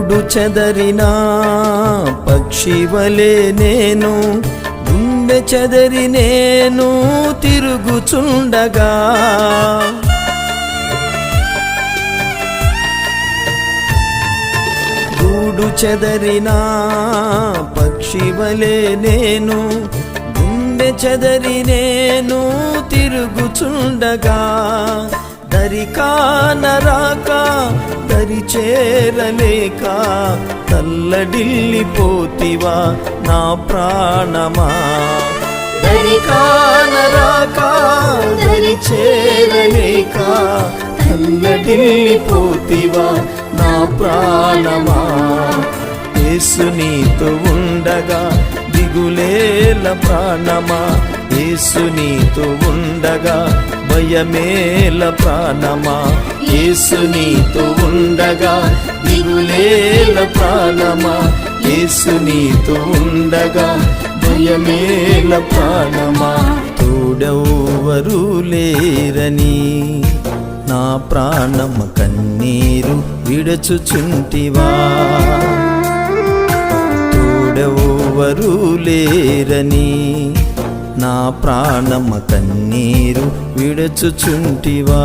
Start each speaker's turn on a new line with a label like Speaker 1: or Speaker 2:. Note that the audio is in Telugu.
Speaker 1: గూడు చెదరిన పక్షివలే నేను, గుండె చెదరి నేను తిరుగుచుండగా, గూడు చెదరిన పక్షివలే నేను, గుండె చెదరి నేను తిరుగుచుండగా, దరికానరాక దరి చేరలేక తల్లడిల్లిపోతివా నా ప్రాణమా. దరికానరాక దరి చేరలేక తల్లడిల్లిపోతివా నా ప్రాణమా. యేసు నీతో ఉండగా దిగులేల ప్రాణమా, యేసు నీతో ఉండగా భయమేల ప్రాణమా, యేసు నీతో ఉండగా దిగులేల ప్రాణమా, యేసు నీతో ఉండగా భయమేల ప్రాణమా. తోడెవ్వరు లేరని నా ప్రాణమ కన్నీరు విడచుచుంటివా, తోడెవ్వరు లేరని నా ప్రాణమ కన్నీరు విడచుచుంటివా.